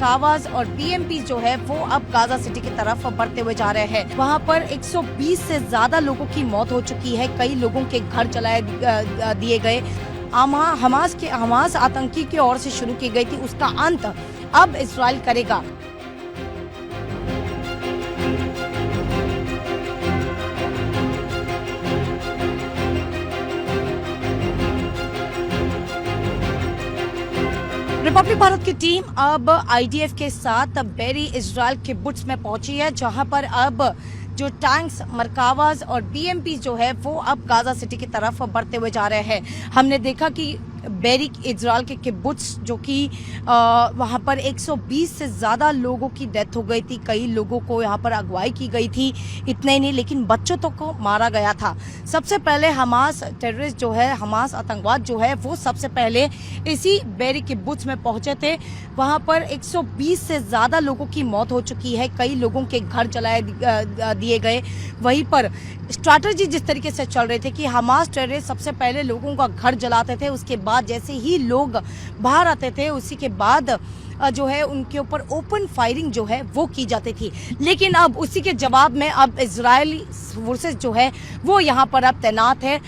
मरकावाज और बीएमपी जो है वो अब गाजा सिटी की तरफ बढ़ते हुए जा रहे हैं। वहां पर 120 से ज्यादा लोगों की मौत हो चुकी है, कई लोगों के घर जलाए दिए गए। हमास आतंकी की ओर से शुरू की गई थी, उसका अंत अब इजराइल करेगा। रिपब्लिक भारत की टीम अब आईडीएफ के साथ बेरी इजराइल के बुट्स में पहुंची है, जहां पर अब जो टैंक्स मरकावाज और बीएमपी जो है वो अब गाजा सिटी की तरफ बढ़ते हुए जा रहे हैं। हमने देखा कि बेरी इजराइल के किब्बुत्स जो कि वहां पर 120 से ज़्यादा लोगों की डेथ हो गई थी, कई लोगों को यहां पर अगवाई की गई थी। इतना ही नहीं, लेकिन बच्चों तक को मारा गया था। सबसे पहले हमास टेररिस्ट जो है, हमास आतंकवाद जो है वो सबसे पहले इसी बेरी किब्बुत्स में पहुंचे थे। वहां पर 120 से ज़्यादा लोगों की मौत हो चुकी है, कई लोगों के घर जलाए दिए गए। वहीं पर स्ट्रैटेजी जिस तरीके से चल रहे थे कि हमास टेररिस्ट सबसे पहले लोगों का घर जलाते थे, उसके बाद जैसे ही लोग बाहर आते थे उसी के बाद जो है उनके ऊपर ओपन फायरिंग जो है वो की जाती थी। लेकिन अब उसी के जवाब में अब इजरायली फोर्सेस जो है वो यहाँ पर अब तैनात है।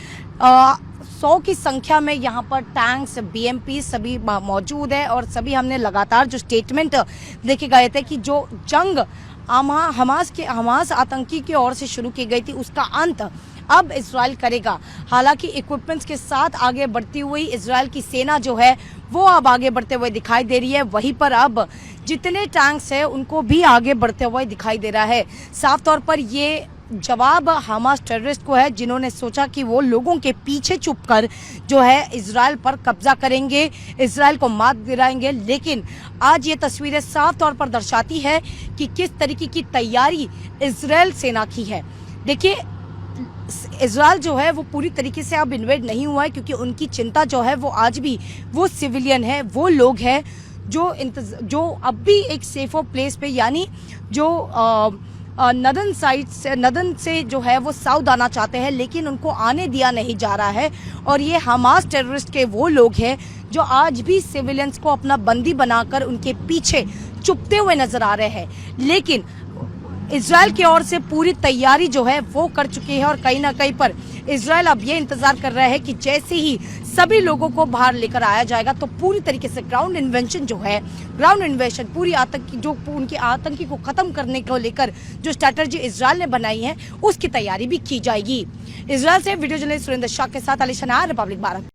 100 की संख्या में यहाँ पर टैंक्स, बीएमपी सभी मौजूद है और सभी हमने लगातार जो स्टेटमेंट देखे गए थे कि जो जंग हमास आतंकी की ओर से शुरू की गई थी उसका अंत अब इजराइल करेगा। हालांकि इक्विपमेंट्स के साथ आगे बढ़ती हुई इजराइल की सेना जो है वो अब आगे बढ़ते हुए दिखाई दे रही है। वहीं पर अब जितने टैंक्स है उनको भी आगे बढ़ते हुए दिखाई दे रहा है। साफ तौर पर ये जवाब हमास टेररिस्ट को है, जिन्होंने सोचा कि वो लोगों के पीछे छुपकर जो है इजराइल पर कब्जा करेंगे, इजराइल को मात दिलाएंगे। लेकिन आज ये तस्वीरें साफ तौर पर दर्शाती है कि किस तरीके की तैयारी इजराइल सेना की है। देखिए, इजराइल जो है वो पूरी तरीके से अब इन्वेड नहीं हुआ है, क्योंकि उनकी चिंता जो है वो आज भी वो सिविलियन है, वो लोग हैं जो अब भी एक सेफर प्लेस पे, यानी जो नदन से जो है वो साउथ आना चाहते हैं, लेकिन उनको आने दिया नहीं जा रहा है। और ये हमास टेररिस्ट के वो लोग हैं जो आज भी सिविलियंस को अपना बंदी बनाकर उनके पीछे चुपते हुए नजर आ रहे हैं। लेकिन इजराइल की ओर से पूरी तैयारी जो है वो कर चुकी है और कहीं ना कहीं पर इजराइल अब ये इंतजार कर रहा है कि जैसे ही सभी लोगों को बाहर लेकर आया जाएगा तो पूरी तरीके से ग्राउंड इन्वेशन पूरी उनके आतंकी को खत्म करने को लेकर जो स्ट्रैटेजी इजराइल ने बनाई है उसकी तैयारी भी की जाएगी। इजराइल से वीडियो जर्नलिस्ट सुरेंद्र शाह के साथ अली शनार, रिपब्लिक भारत।